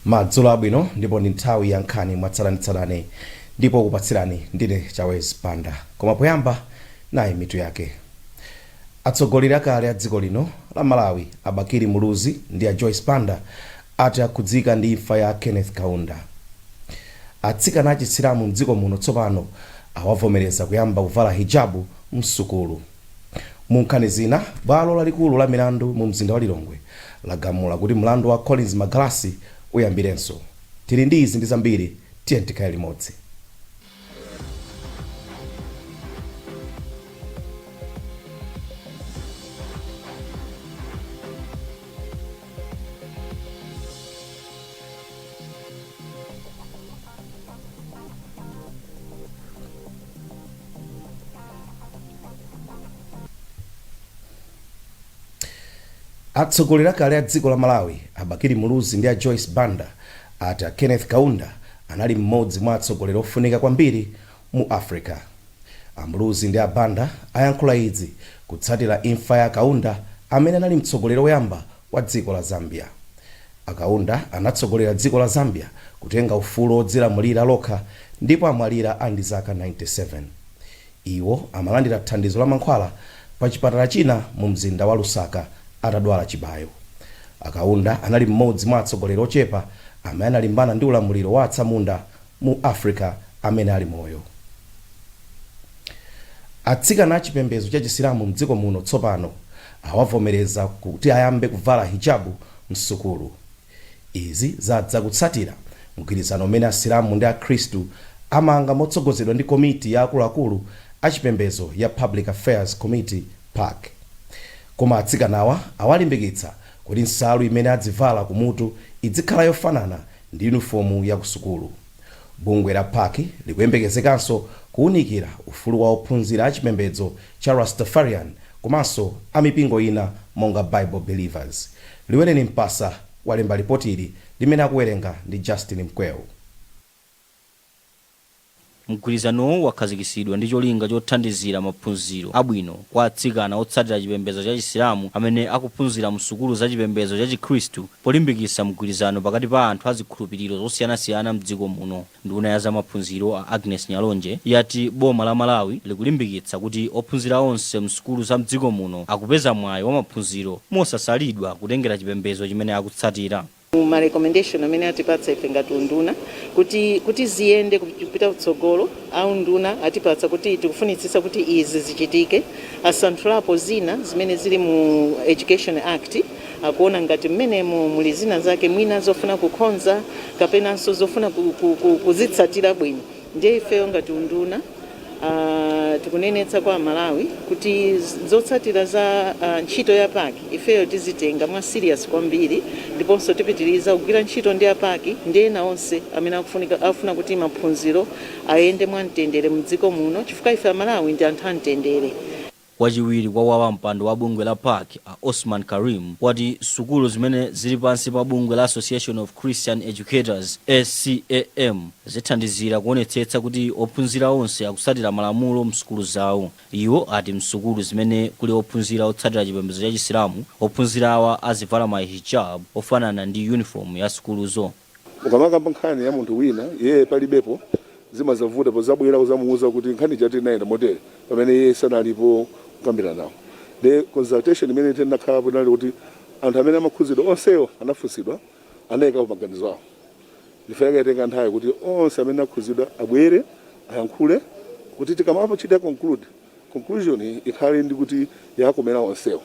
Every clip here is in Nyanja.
Madzulo abwino ndipo ndi nthawi ya nkhani mwatsatanetsatane ndipo kupatsirani ndine Chawezi Panda. Koma poyamba nayi mitu yake. Atsogoleri akale a dziko lino la Malawi Abakiri Muluzi ndi a Joyce Panda ati akhudzika ndi imfa ya Kenneth Kaunda. Atsikana achisilamu mdziko muno tsopano awavomereza kuyamba kuvala hijabu msukulu. Mu nkhani zina, bwalo lalikulu la milandu mu mzinda wa Lilongwe lagamula kuti mlandu wa Collins Magalasi uyambirenso. Tili ndi izi ndi zambiri, tiye tikhale limodzi. Atsogoleri akale a dziko la Malawi Abakiri Muluzi ndi a Joyce Panda ati a Kenneth Kaunda anali mmodzi mwa atsogoleri ofunika kwambiri mu Africa. Muluzi ndi a Panda ayankhula izi kutsatira imfa ya Kaunda amene anali mtsogoleri woyamba wa dziko la Zambia. Kaunda anatsogolera dziko la Zambia kutenga ufulu odzilamulira lokha ndipo amwalira ali ndi zaka 97. Iwo amalandira thandizo la mankhwala pa chipatala china mu mzinda wa Lusaka atadwala chibayo. Kaunda anali mmodzi mwa atsogoleri ochepa amene analimbana ndi ulamuliro wa atsamunda mu Africa amene ali moyo. Atsikana achipembedzo cha chisilamu mdziko muno tsopano awavomereza kuti ayambe kuvala hijabu msukulu. Izi zadza kutsatira mgwirizano umene asilamu ndi akhristu amanga motsogozedwa ndi komiti ya akuluakulu achipembedzo ya Public Affairs Committee PAC. Koma atsikanawa awalimbikitsa kuti nsalu imene adzivala kumutu idzikhala yofanana ndi uniformu ya kusukulu. Bungwe la PAC likuyembekezekanso kuwunikira ufulu wa ophunzira achipembedzo cha Rastafarian komanso amipingo ina monga Bible Believers. Liwereni mpasa walemba ripoti ili limene akuwerenga ndi Justin Mkweo. Mgwirizano wakhazikisidwa ndi cholinga chothandizira maphunziro abwino kwa atsikana otsatira chipembedzo cha Chisilamu amene akuphunzira msukulu za chipembedzo cha Chikhristu polimbikitsa mgwirizano pakati pa anthu azikhulupiriro zosiyanasiyana mdziko muno. Nduna ya zamaphunziro a Agnes Nyalonje yati boma la Malawi likulimbikitsa kuti ophunzira onse msukulu za mdziko muno akupeza mwayi wa maphunziro mosasalidwa kutengera chipembedzo chimene akutsatira. Ma recommendation amene atipatsa ife ngati nduna kuti ziyende kupita kutsogolo au nduna atipatsa kuti tikufunitsitsa kuti izi zichitike asanthulapo zina zimene zili mu Education Act akuona ngati mmene muli zina zake mwina zofuna kukhonza kapenanso zofuna kuzitsatira bwino. Ndiye ifeyo ngati nduna tikunenetsa kwa Malawi kuti zotsatira za ntchito ya PAC ifeyo tizitenga mwa serious kwambiri ndiponso tipitiriza kugwira ntchito ndi ya PAC ndi ena onse amene afuna kuti maphunziro ayende mwa mtendere mdziko muno chifukwa ife Malawi ndi anthu amtendere. Wachiwiri kwa mpando wa bungwe la PAC Osman Karim wati sukulu zimene zili pansi pa bungwe la Association of Christian Educators SCAM zithandizira kuonetsetsa kuti ophunzira onse akusatira malamulo msukulu zawo. Iwo ati msukulu zimene kuli ophunzira otsatira chipembedzo cha Chisilamu ophunzira awa azivala ma hijab ofanana ndi uniform ya sukuluzo. Ukamakamba nkhani ya munthu wina yeye palibepo zimazavuta pozabwera kuzamuuza kuti nkhani chati naenda motel pamene yeye sanalipo kukambira nawo. The consultation imene tinakhala punali kuti anthu amene amakhuzidwa onsewo anafunsidwa anayika maganizo awo. Ndifuna kutenga nthawi kuti onse amene akhuzidwa abwere ayankhule kuti tikamapo chita conclusion ikhale ndi kuti yakomera onsewo.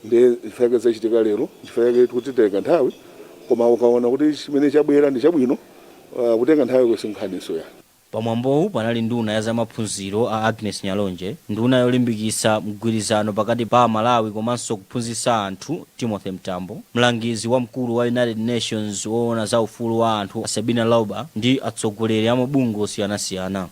Ndiye ndifuna zachitika lero ndifuna kuti tenga nthawi koma ukaona kuti chimene chabwera ndi chabwino kutenga nthawi kusinkhaniso ya. Pamwambowu panali nduna ya zamaphunziro a Agnes Nyalonje, nduna yolimbikitsa mgwirizano pakati pa Malawi komanso kuphunzitsa anthu Timothy Mtambo, mlangizi wamkulu wa United Nations woona za ufulu wa anthu Sabina Lauba ndi atsogoleri a mabungwe osiyanasiyana.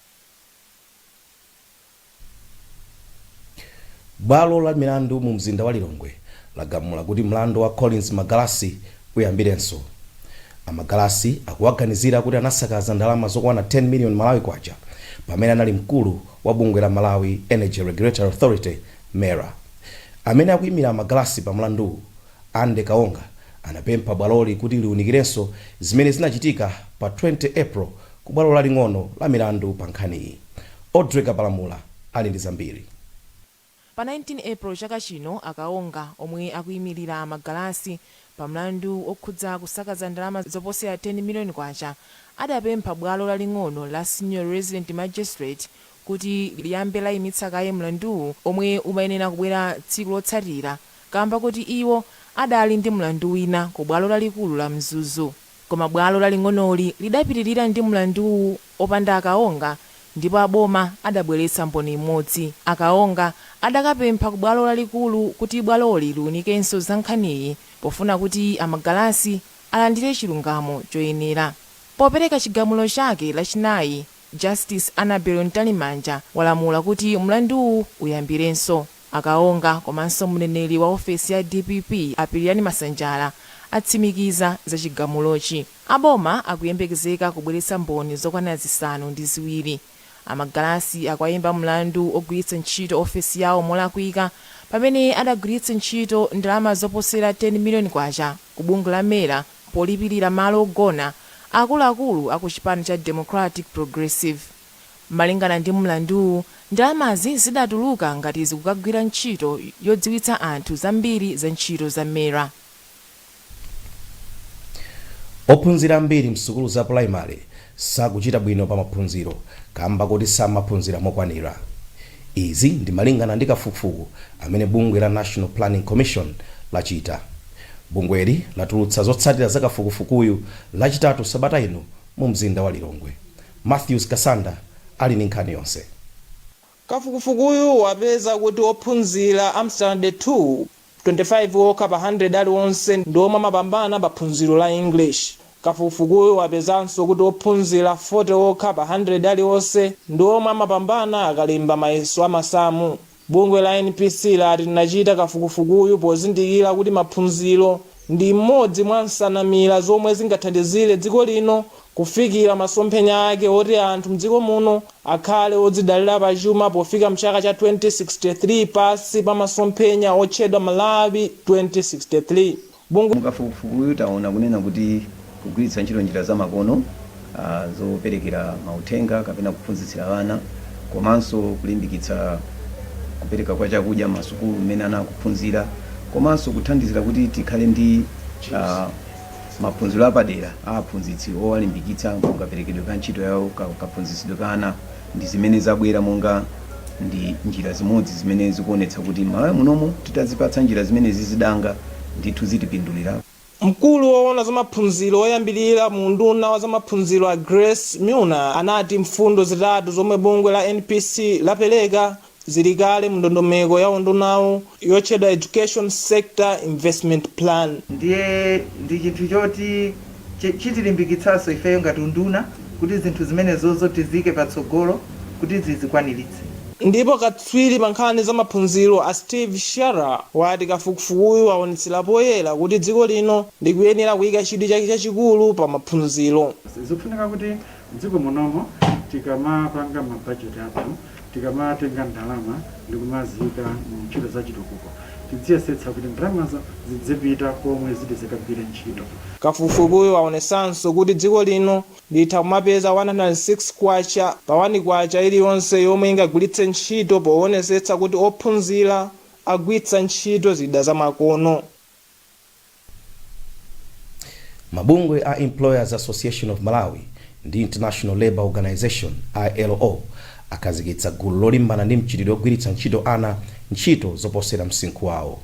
Bwalo la milandu mu mzinda wa Lilongwe lagamula kuti mlandu wa Collins Magalasi uyambirenso. Magalasi akuwaganizira kuti anasakaza ndalama zokwana 10 million Malawi kwacha pamene anali mkulu wa bungwe la Malawi Energy Regulatory Authority MERA. Amene akuyimira Magalasi pa mlandu Ande Kaonga anapempha bwaloli kuti liwunikirenso zimene zinachitika pa 20 April ku bwalo laling'ono la milandu pa nkhaniyi. Audrey Kapalamula ali ndi zambiri. Pa 19 April chaka chino akaonga omwe akuyimirira magalasi pa mlandu okhudza kusakaza ndalama zoposera 10 miliyoni kwacha adapempha bwalo laling'ono la Senior Resident Magistrate kuti liyambe layimitsa kaye mlanduwu omwe umayenera kubwera tsiku lotsatira kamba kuti iwo adali ndi mlandu wina ku bwalo lalikulu la Mzuzu. Koma bwalo laling'onoli lidapitirira ndi mlanduwu opanda akaonga ndipo aboma adabweretsa mboni imodzi. Akaonga adakapempha ku bwalo lalikulu kuti bwaloli liwunikenso za nkhaniyi pofuna kuti amagalasi alandire chilungamo choyenera. Popereka chigamulo chake lachinayi, Justice Annabel Ntalimanja walamula kuti mlanduwu uyambirenso. Akaonga komanso mneneri wa ofesi ya DPP Apiriani Masanjala atsimikiza za chigamulochi. Aboma akuyembekezeka kubweretsa mboni zokwana zisanu ndi ziwiri. Amagalasi akwayimba mlandu ogwiritsa ntchito ofesi yawo molakwika pamene adagwiritsa ntchito ndalama zoposera 10 miliyoni kwacha ku bungwe la Mera polipirira malo ogona akuluakulu aku chipani cha Democratic Progressive. Malingana ndi mlandu, ndalamazi zidatuluka ngati zikukagwira ntchito yodziwitsa anthu zambiri za ntchito za Mera. Ophunzira ambiri msukulu za primary sakuchita bwino pa maphunziro kamba kuti samaphunzira mokwanira. Izi ndi malingana ndi kafukufuku amene bungwe la National Planning Commission lachita. Bungweli latulutsa zotsatira za kafukufukuyu lachitatu sabata ino mu mzinda wa Lilongwe. Matthews Kasanda ali ndi nkhani yonse. Kafukufukuyu wapeza kuti ophunzira Standard 2 25 okha pa 100 aliwonse ndiomwe amapambana pa phunziro la English. Kafukufukuyu wapezanso kuti ophunzira 40 okha pa 100 aliwonse ndiomwe amapambana akalemba mayeso amasamu. Bungwe la NPC lati linachita kafukufukuyu pozindikira kuti maphunziro ndi mmodzi mwa nsanamira zomwe zingathandizire dziko lino kufikira masomphenya ake oti anthu mdziko muno akhale odzidalira pachuma pofika mchaka cha 2063 pasi pa masomphenya otchedwa Malawi 2063. Bungwe kafukufukuyu taona kunena kuti kugwiritsa ntchito njira za makono zoperekera mauthenga kapena kuphunzitsira vana komanso kulimbikitsa kupereka kwa chakudya masukulu mmene anakuphunzira komanso kuthandizira kuti tikhale ndi maphunziro apadera aphunzitsi owalimbikitsa kukaperekedwe ka ntchito yawo kaphunzitsidwe kana ndi zimene zabwera monga ndi njira zimodzi zimene zikuonetsa kuti Malawi munomu titazipatsa njira zimene zizidanga ndithu zitipindulira. Mkulu woona za maphunziro oyambirira mu nduna wa za maphunziro a Grace Muna anati mfundo zitatu zomwe bungwe la NPC lapereka zilikale mndondomeko ya undunawo yotchedwa Education Sector Investment Plan. Ndiye ndi chinthu choti chitilimbikitsanso ifeyo ngati unduna kuti zinthu zimene zozotizike patsogolo kuti zizikwaniritse. Ndipo katswiri pa nkhani za maphunziro a Steve Shara wati kafukufukuyu waonetsera poyera kuti dziko lino likuyenera kuyika chidwi chake chachikulu pa maphunziro. Zikufunika kuti dziko munomo tikamapanga mabajeti athu tikamatenga ndalama ndikumazika ntchito za chitukuko tidziyesetsa kuti ndalamazo zidzipita komwe zikagwire ntchito. Kafukufukuyu waonetsanso kuti dziko lino litha kumapeza 106 kwacha pa 1 kwacha iliyonse yomwe ingagwiritse ntchito poonetsetsa kuti ophunzira agwiritsa ntchito zida za makono. Mabungwe a Employers Association of Malawi ndi International Labour Organization ILO akhazikitsa gulu lolimbana ndi mchitidwe ogwiritsa ntchito ana ntchito zoposera msinkhu wawo.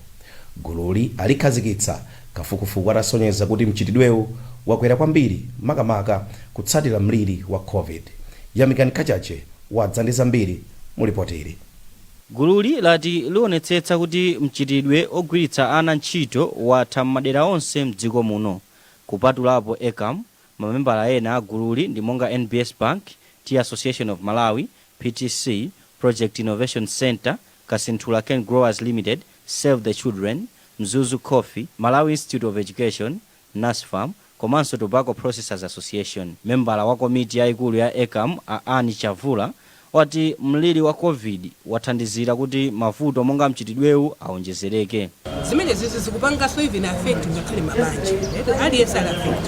Gululi alikhazikitsa kafukufuku atasonyeza kuti mchitidwewu wakwera kwambiri makamaka kutsatira mliri wa COVID. Yamikani Kachache wadza ndi zambiri mu ripoti. Gululi lati lionetsetsa kuti mchitidwe ogwiritsa ana ntchito watha m'madera onse mdziko muno kupatulapo ECAM. Mamembala ena a gululi ndi monga NBS Bank, Tea Association of Malawi, PTC, Project Innovation Center, Kasinthula Cane Growers Limited, Save the Children, Mzuzu Coffee, Malawi Institute of Education, NASFAM, komanso Tobacco Processors Association. Membala wa komiti yaikulu ya ECAM a Ani Chavula wati mliri wa covid wathandizira kuti mavuto monga mchitidwewu aonjezereke. Zimene zizi zikupanganso even affect ngakhale mabanja aliyense ali affect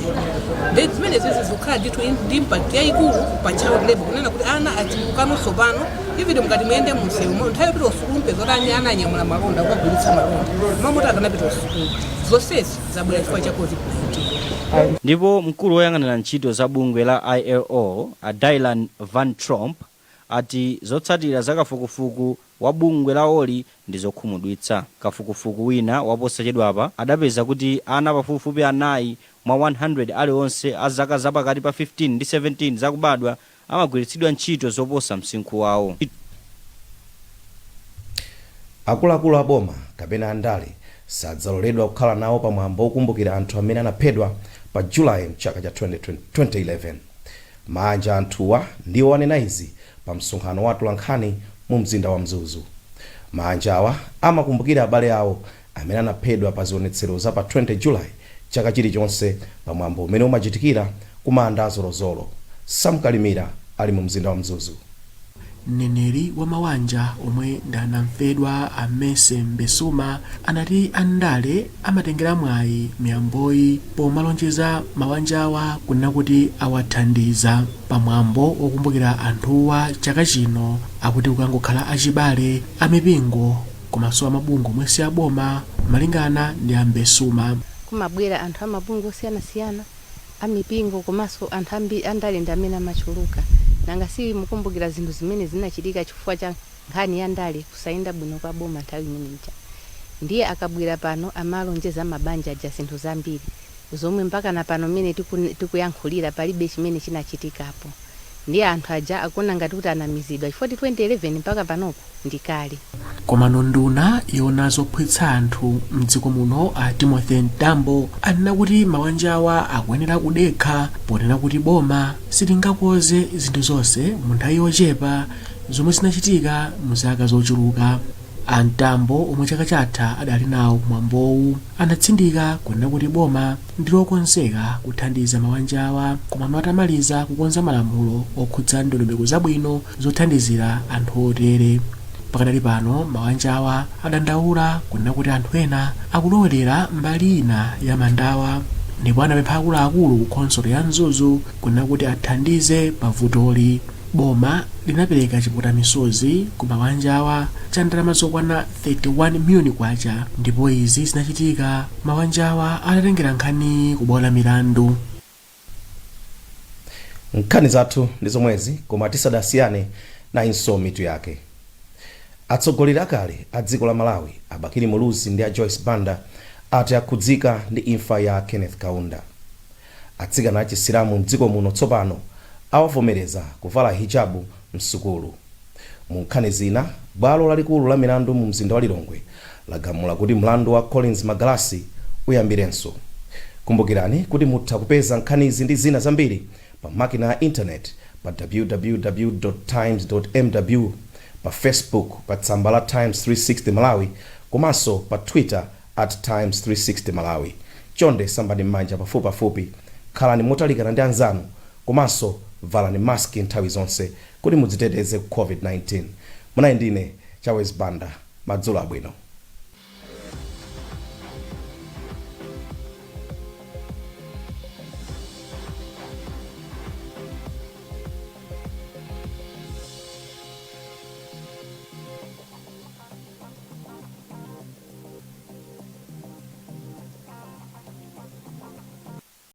ndi zimene zizi zikukhala ndithu ndi impact yayikulu pa child labor kunena kuti ana achilukanso pano even mukati muyende munsewu nthawi yopita usukulu mpeza kuti ana anyamula malonda kukagulitsa malonda mamota akanapita usukulu zonsezi zabwera chifukwa cha covid-19. Ndipo mkulu woyang'anira ntchito za bungwe la ILO Dylan Van Tromp ati zotsatira za kafukufuku wa bungwe laoli ndi zokhumudwitsa. Kafukufuku wina waposachedwapa adapeza kuti ana pafupifupi anayi mwa 100 aliwonse a zaka zapakati pa 15 ndi 17 zakubadwa amagwiritsidwa ntchito zoposa msinkhu wawo. Akuluakulu aboma kapena andale sadzaloledwa kukhala nawo pamwambo wokumbukira anthu amene anaphedwa pa Julayi mchaka cha 2011. Manja anthuwa ndiwo anena izi pa msonkhano wa Nkhani mu mzinda wa Mzuzu. Manja awa amakumbukira abale awo amene anaphedwa pa zionetsero za pa 20 Julayi chaka chilichonse pamwambo umene umachitikira ku manda a Zolozolo. Samkalimira ali mu mzinda wa Mzuzu. Mneneri wa mawanja omwe ndanamfedwa Amese Mbesuma anati andale amatengera mwayi miyamboyi pomalonjeza mawanjawa kunena kuti awathandiza pamwambo wokumbukira anthuwa chaka chino, akuti kukangokhala achibale amipingo komanso amabungwe omwe si aboma malingana ndi Mbesuma. Kumabwera anthu amabungwe osiyanasiyana amipingo komanso anthu andale ndi amene amachuluka nanga si mukumbukira zinthu zimene zinachitika chifukwa cha nkhani ya ndale kusayenda bwino kwa boma nthawi imeneja. Ndiye akabwera pano amalonjeza mabanja aja zinthu zambiri zomwe mpaka na pano mene tikuyankhulira palibe chimene chinachitikapo. Ndiye anthu aja akuona ngati kuti anamizidwa chifukwa 2011 mpaka panopo ndikale. Komano nduna yona zophwetsa anthu mdziko muno a Timothy Ntambo anena kuti mawanjawa akuyenera kudekha ponena kuti boma silingakoze zinthu zonse mu nthawi yochepa zomwe zinachitika mu zaka zochuluka. Antambo omwe chaka chatha adali nawo mwambowu anatsindika kunena kuti boma ndilokonzeka kuthandiza mawanjawa komano atamaliza kukonza malamulo okhudza ndondomeko zabwino zothandizira anthu otere. Pakadali pano mawanjawa adandaula kunena kuti anthu ena akulowelera mbali ina ya mandawa ndipo anapempha akuluakulu khonsolo ya Mzuzu kunena kuti athandize pavutoli. Boma linapereka chipota misozi ku mawanjawa cha ndalama zokwana 31 miliyoni kwacha, ndipo izi zinachitika mawanjawa atatengera nkhani ku bwalo la milandu. Nkhani zathu ndi zomwezi koma tisadasiyane na inso mitu yake. Atsogoleri akale a dziko la Malawi Abakili Muluzi ndi a Joyce Banda ati akhudzika ndi imfa ya Kenneth Kaunda. Atsikana achisilamu mdziko muno tsopano awavomereza kuvala hijabu msukulu. Mu nkhani zina, bwalo lalikulu la milandu mu mzinda wa Lilongwe lagamula kuti mlandu wa Collins Magalasi uyambirenso. Kumbukirani kuti mutha kupeza nkhanizi ndi zina zambiri pa makina ya internet pa www.times.mw, pa Facebook pa tsamba la Times 360 Malawi, komanso pa Twitter @Times360 Malawi. Chonde sambani m'manja pafupi, khalani motalikana ndi anzanu, komanso valani maski nthawi zonse kuti mudziteteze ku COVID-19. Muna ndine Saulos Banda, Madzulo abwino.